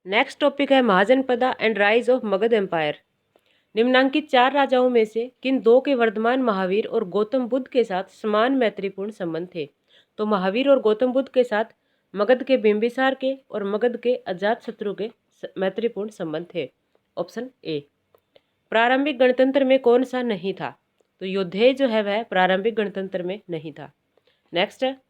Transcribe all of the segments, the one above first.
Next topic है Mahajanapada and rise of Magadha empire. निम्नांकित 4 राजाओं में से किन दो के वर्धमान महावीर और गौतम बुद्ध के साथ समान मैत्रीपूर्ण संबंध थे? तो महावीर और गौतम बुद्ध के साथ मगध के बिंबिसार के और मगध के अजातशत्रु के मैत्रीपूर्ण संबंध थे। Option A. प्रारंभिक गणतंत्र में कौन सा नहीं था? तो योद्धेय जो है वह प्रारंभिक गणतंत्र में नहीं था। नेक्स्ट है,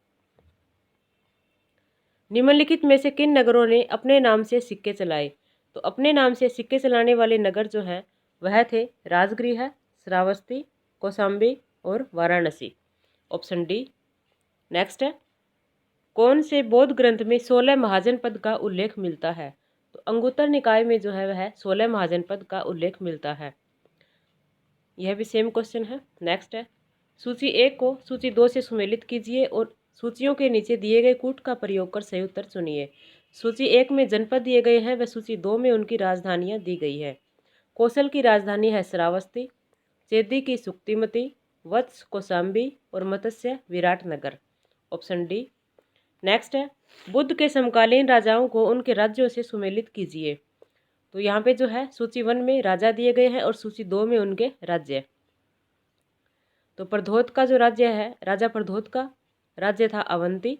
निम्नलिखित में से किन नगरों ने अपने नाम से सिक्के चलाए? तो अपने नाम से सिक्के चलाने वाले नगर जो हैं वह थे राजगृह, श्रावस्ती, कौशाम्बी और वाराणसी। Option D. नेक्स्ट है, कौन से बौद्ध ग्रंथ में 16 महाजनपद का उल्लेख मिलता है? तो अंगुत्तर निकाय में जो है वह 16 महाजनपद का उल्लेख मिलता है। यह भी सेम क्वेश्चन है। नेक्स्ट है, सूची 1 को सूची 2 से सुमेलित कीजिए और सूचियों के नीचे दिए गए कूट का प्रयोग कर सही उत्तर चुनिए। सूची 1 में जनपद दिए गए हैं व सूची 2 में उनकी राजधानियां दी गई है। कौशल की राजधानी है श्रावस्ती, चेदी की सुक्तिमती, वत्स कौशाम्बी और Matsya Viratnagar. Option D. Next है, बुद्ध के समकालीन राजाओं को उनके राज्यों से सुमेलित कीजिए। तो यहाँ पे जो है सूची 1 में राजा दिए गए हैं और सूची 2 में उनके राज्य। तो प्रधोत का जो राज्य है, राजा प्रधोत का राज्य था अवंती,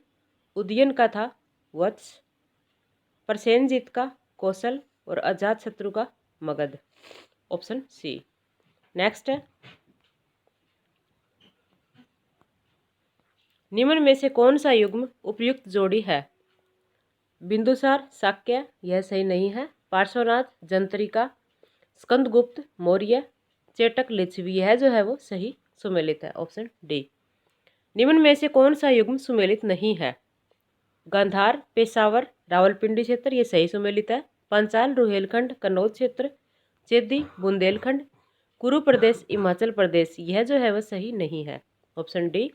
उदयन का था वत्स, प्रसेनजीत का कौशल और अजातशत्रु का मगध। Option C. नेक्स्ट है, निम्न में से कौन सा युग्म उपयुक्त जोड़ी है? बिंदुसार शाक्य, यह सही नहीं है। पार्श्वनाथ जंत्रिका, स्कंदगुप्त मौर्य, चेटक लिच्छवी, यह जो है वो सही सुमेलित है। Option D. निम्न में से कौन सा युग्म सुमेलित नहीं है? गांधार, पेशावर, रावलपिंडी क्षेत्र, ये सही सुमेलित है। पंचाल, रुहेलखंड, कन्नौज क्षेत्र, चेदी, बुंदेलखंड, कुरु प्रदेश, हिमाचल प्रदेश, यह जो है वह सही नहीं है। Option D.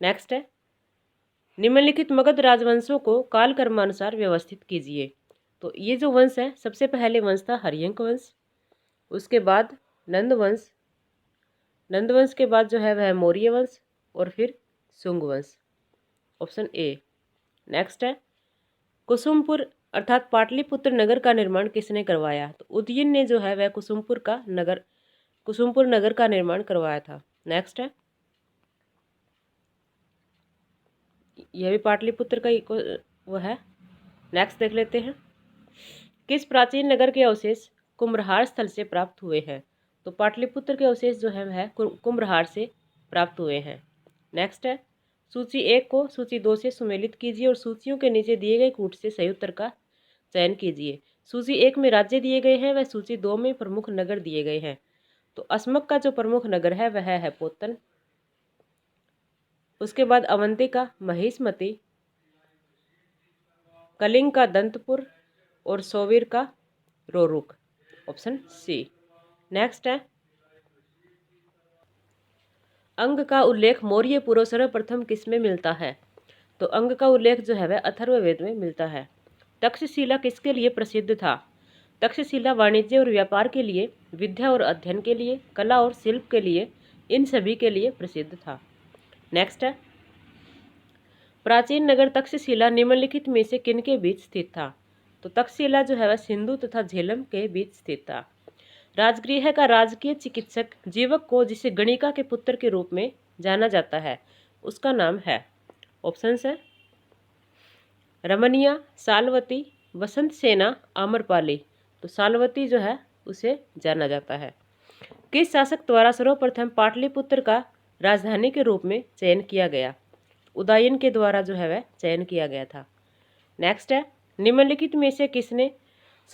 नेक्स्ट है, निम्नलिखित मगध राजवंशों को कालक्रमानुसार व्यवस्थित कीजिए। तो ये जो वंश है, सबसे पहले वंश था हर्यंक वंश, उसके बाद नंद वंश, नंद वंश के बाद जो है वह मौर्य वंश और फिर शुंग वंश। Option A. नेक्स्ट है, कुसुमपुर अर्थात पाटलिपुत्र नगर का निर्माण किसने करवाया? तो उदयन ने जो है वह कुसुमपुर नगर का निर्माण करवाया था। नेक्स्ट है, यह भी पाटलिपुत्र का वो है। नेक्स्ट देख लेते हैं, किस प्राचीन नगर के अवशेष कुम्भरहार स्थल से प्राप्त हुए हैं? तो पाटलिपुत्र के अवशेष जो है वह कुम्भरहार से प्राप्त हुए हैं। नेक्स्ट है, सूची 1 को सूची 2 से सुमेलित कीजिए और सूचियों के नीचे दिए गए कूट से सही उत्तर का चयन कीजिए। सूची 1 में राज्य दिए गए हैं वह सूची 2 में प्रमुख नगर दिए गए हैं। तो अस्मक का जो प्रमुख नगर है वह है पोतन, उसके बाद अवंती का महिष्मती, कलिंग का दंतपुर और सोवीर का रोरुक। Option C. नेक्स्ट है, अंग का उल्लेख मौर्य पूर्व सर्वप्रथम किस में मिलता है? तो अंग का उल्लेख जो है वह अथर्ववेद में मिलता है। तक्षशिला किसके लिए प्रसिद्ध था? तक्षशिला वाणिज्य और व्यापार के लिए, विद्या और अध्ययन के लिए, कला और शिल्प के लिए, इन सभी के लिए प्रसिद्ध था। नेक्स्ट है, प्राचीन नगर तक्षशिला निम्नलिखित में से किन के बीच स्थित था? तो तक्षशिला जो है वह सिंधु तथा झेलम के बीच स्थित था। राजगृह का राजकीय चिकित्सक जीवक को जिसे गणिका के पुत्र के रूप में जाना जाता है उसका नाम है। ऑप्शन है रमनिया, सालवती, वसंत सेना, आम्रपाली। तो सालवती जो है उसे जाना जाता है। किस शासक द्वारा सर्वप्रथम पाटलिपुत्र का राजधानी के रूप में चयन किया गया? उदयन के द्वारा जो है वह चयन किया गया था। नेक्स्ट है, निम्नलिखित में से किसने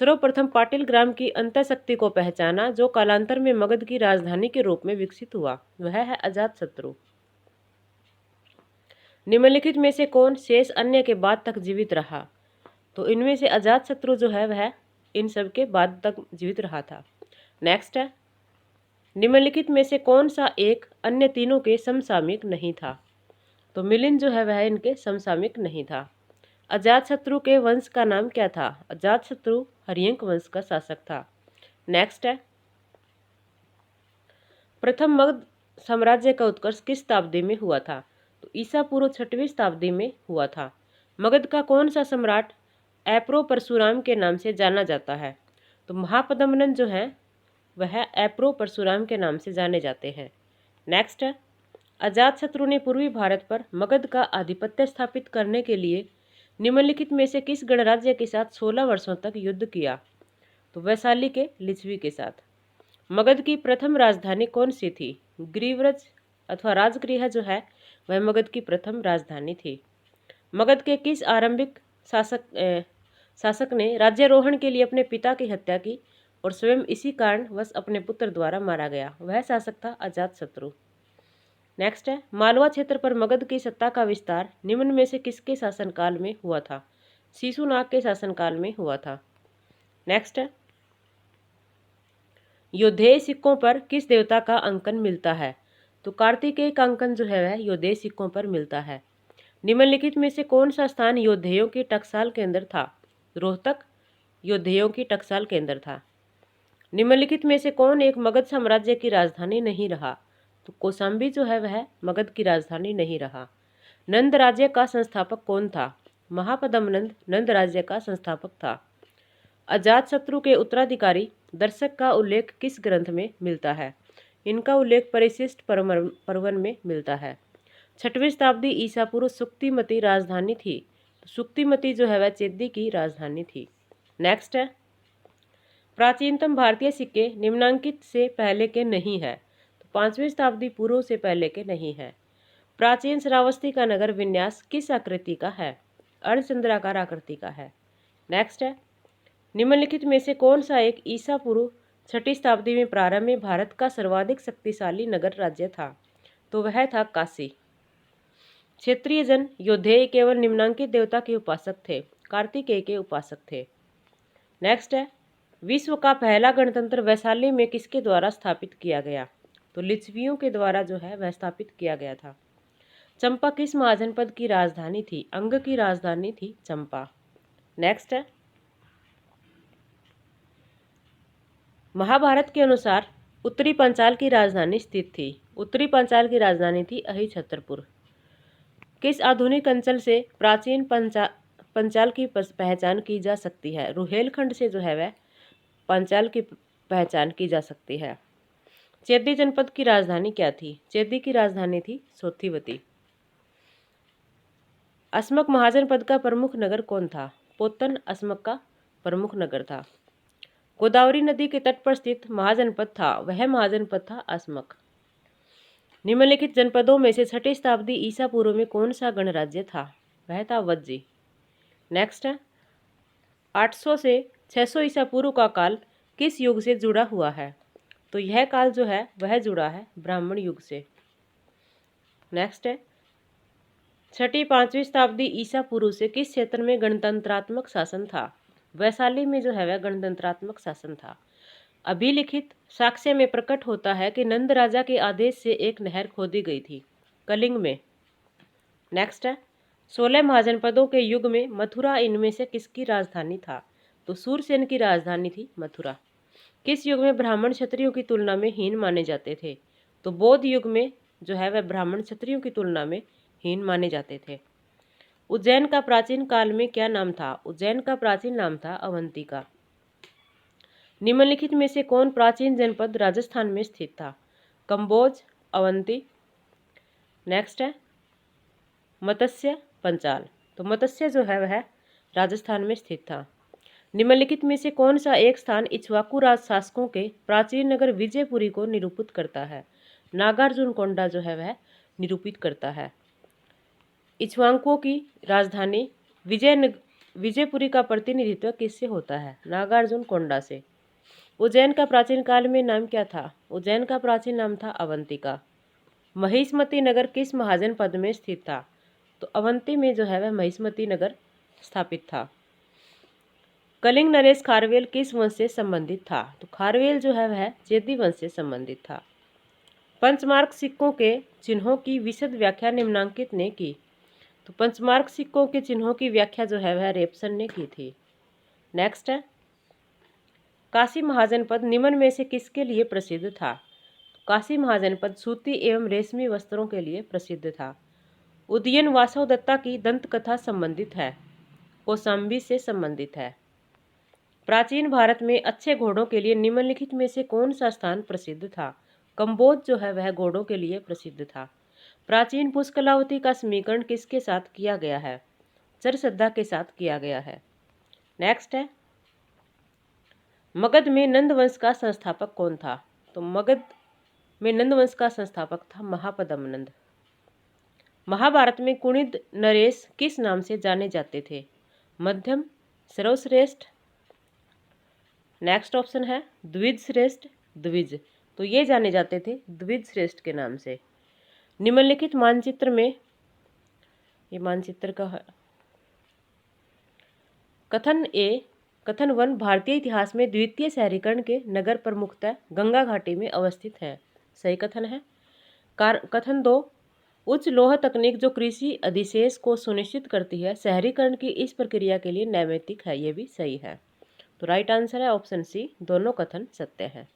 सर्वप्रथम पाटिल ग्राम की अंतःशक्ति को पहचाना जो कालांतर में मगध की राजधानी के रूप में विकसित हुआ? वह है अजातशत्रु। निम्नलिखित में से कौन शेष अन्य के बाद तक जीवित रहा? तो इनमें से अजातशत्रु जो है वह इन सब के बाद तक जीवित रहा था। नेक्स्ट है, निम्नलिखित में से कौन सा एक अन्य तीनों के समसामयिक नहीं था? तो मिलिंद जो है वह इनके समसामयिक नहीं था। अजातशत्रु के वंश का नाम क्या था? अजातशत्रु हर्यंक वंश का शासक था। नेक्स्ट है, प्रथम मगध साम्राज्य का उत्कर्ष किस शताब्दी में हुआ था? तो ईसा पूर्व 6वीं शताब्दी में हुआ था। मगध का कौन सा सम्राट एप्रो परशुराम के नाम से जाना जाता है। तो महापद्मनंद जो है वह एप्रो परशुराम के नाम से जाने जाते हैं। नेक्स्ट है, अजातशत्रु ने पूर्वी भारत पर मगध का आधिपत्य स्थापित करने के लिए निम्नलिखित में से किस गणराज्य के साथ 16 वर्षों तक युद्ध किया? तो वैशाली के लिच्छवी के साथ। मगध की प्रथम राजधानी कौन सी थी? ग्रीव्रज अथवा राजगृह जो है वह मगध की प्रथम राजधानी थी। मगध के किस आरंभिक शासक ने राज्यारोहण के लिए अपने पिता की हत्या की और स्वयं इसी कारणवश अपने पुत्र द्वारा मारा गया? वह शासक था अजातशत्रु। नेक्स्ट है, मालवा क्षेत्र पर मगध की सत्ता का विस्तार निम्न में से किसके शासनकाल में हुआ था? शिशुनाग के शासनकाल में हुआ था। नेक्स्ट है, योद्धेय सिक्कों पर किस देवता का अंकन मिलता है? तो कार्तिकेय का अंकन जो है वह योद्धेय सिक्कों पर मिलता है। निम्नलिखित में से कौन सा स्थान योद्धेयों की टकसाल केंद्र था? रोहतक योद्धेयों की टकसाल केंद्र था। निम्नलिखित में से कौन एक मगध साम्राज्य की राजधानी नहीं रहा? तो कौशाम्बी जो है वह मगध की राजधानी नहीं रहा। नंद राज्य का संस्थापक कौन था? महापद्मनंद नंद राज्य का संस्थापक था। अजातशत्रु के उत्तराधिकारी दर्शक का उल्लेख किस ग्रंथ में मिलता है? इनका उल्लेख परिशिष्ट पर्वन में मिलता है। 6वीं शताब्दी ईसा पूर्व सुक्तिमती राजधानी थी। सुक्तिमती जो है वह चेदी की राजधानी थी। नेक्स्ट है, प्राचीनतम भारतीय सिक्के निम्नांकित से पहले के नहीं है। तो 5वीं शताब्दी पूर्व से पहले के नहीं है। प्राचीन श्रावस्ती का नगर विन्यास किस आकृति का है? अर्धचंद्राकार आकृति का है। नेक्स्ट है, निम्नलिखित में से कौन सा एक ईसा पूर्व 6वीं शताब्दी में प्रारंभ में भारत का सर्वाधिक शक्तिशाली नगर राज्य था? तो वह था काशी। क्षेत्रीय जन योद्धेय केवल निम्नांकित देवता के उपासक थे। कार्तिकेय के उपासक थे। नेक्स्ट है, विश्व का पहला गणतंत्र वैशाली में किसके द्वारा स्थापित किया गया? तो लिच्छवियों के द्वारा जो है वह स्थापित किया गया था। चंपा किस महाजनपद की राजधानी थी? अंग की राजधानी थी चंपा। नेक्स्ट है, महाभारत के अनुसार उत्तरी पंचाल की राजधानी स्थित थी। उत्तरी पंचाल की राजधानी थी अहिछत्रपुर। किस आधुनिक अंचल से प्राचीन पंचाल की पहचान की जा सकती है? रुहेलखंड से जो है वह पंचाल की पहचान की जा सकती है। चेदी जनपद की राजधानी क्या थी? चेदी की राजधानी थी सोथिवती। अस्मक महाजनपद का प्रमुख नगर कौन था? पोतन अस्मक का प्रमुख नगर था। गोदावरी नदी के तट पर स्थित महाजनपद था, वह महाजनपद था अस्मक। निम्नलिखित जनपदों में से 6वीं शताब्दी ईसा पूर्व में कौन सा गणराज्य था? वह था वज्जी। नेक्स्ट है, 800 से 600 ईसा पूर्व का काल किस युग से जुड़ा हुआ है? तो यह काल जो है वह जुड़ा है ब्राह्मण युग से। नेक्स्ट है, 6वीं 5वीं शताब्दी ईसा पूर्व से किस क्षेत्र में गणतंत्रात्मक शासन था? वैशाली में जो है वह गणतंत्रात्मक शासन था। अभिलिखित साक्ष्य में प्रकट होता है कि नंद राजा के आदेश से एक नहर खोदी गई थी, कलिंग में। नेक्स्ट है, 16 महाजनपदों के युग में मथुरा इनमें से किसकी राजधानी था? तो सूरसेन की राजधानी थी मथुरा। किस युग में ब्राह्मण क्षत्रियों की तुलना में हीन माने जाते थे? तो बौद्ध युग में जो है वह ब्राह्मण क्षत्रियों की तुलना में हीन माने जाते थे। उज्जैन का प्राचीन काल में क्या नाम था? उज्जैन का प्राचीन नाम था अवंतिका। निम्नलिखित में से कौन प्राचीन जनपद राजस्थान में स्थित था? कंबोज, अवंती। नेक्स्ट है, मत्स्य पंचाल। तो मत्स्य जो है वह राजस्थान में स्थित था। निम्नलिखित में से कौन सा एक स्थान इक्ष्वाकु राज शासकों के प्राचीन नगर विजयपुरी को निरूपित करता है? नागार्जुन कोंडा जो है वह निरूपित करता है। इक्ष्वाकुओं की राजधानी विजयपुरी का प्रतिनिधित्व किससे होता है? नागार्जुन कोंडा से। उज्जैन का प्राचीन काल में नाम क्या था? उज्जैन का प्राचीन नाम था अवंतिका। महिष्मती नगर किस महाजनपद में स्थित था? तो अवंती में जो है वह महिष्मती नगर स्थापित था। कलिंग नरेश खारवेल किस वंश से संबंधित था? तो खारवेल जो है वह चेदी वंश से संबंधित था। पंचमार्क सिक्कों के चिन्हों की विशद व्याख्या निम्नांकित ने की। तो पंचमार्क सिक्कों के चिन्हों की व्याख्या जो है वह रेपसन ने की थी। नेक्स्ट है, काशी महाजनपद निम्न में से किसके लिए प्रसिद्ध था? काशी महाजनपद सूती एवं रेशमी वस्त्रों के लिए प्रसिद्ध था। उदयन वासव दत्ता की दंत कथा संबंधित है। कौशाम्बी से संबंधित है। प्राचीन भारत में अच्छे घोड़ों के लिए निम्नलिखित में से कौन सा स्थान प्रसिद्ध था? कंबोज जो है वह घोड़ों के लिए प्रसिद्ध था। प्राचीन पुष्कलावती का समीकरण किसके साथ किया गया है? चरसद्दा के साथ किया गया है। नेक्स्ट है, मगध में नंद वंश का संस्थापक कौन था? तो मगध में नंद वंश का संस्थापक था महापद्मनंद। महाभारत में कुणिद नरेश किस नाम से जाने जाते थे? मध्यम, सर्वश्रेष्ठ। नेक्स्ट ऑप्शन है द्विज श्रेष्ठ, द्विज। तो ये जाने जाते थे द्विज श्रेष्ठ के नाम से। निम्नलिखित मानचित्र में, ये मानचित्र का है, कथन 1 भारतीय इतिहास में द्वितीय शहरीकरण के नगर प्रमुखतः गंगा घाटी में अवस्थित है। सही कथन है। कथन 2 उच्च लौह तकनीक जो कृषि अधिशेष को सुनिश्चित करती है शहरीकरण की इस प्रक्रिया के लिए नैमित्तिक है। ये भी सही है। तो राइट आंसर है ऑप्शन सी, दोनों कथन सत्य है।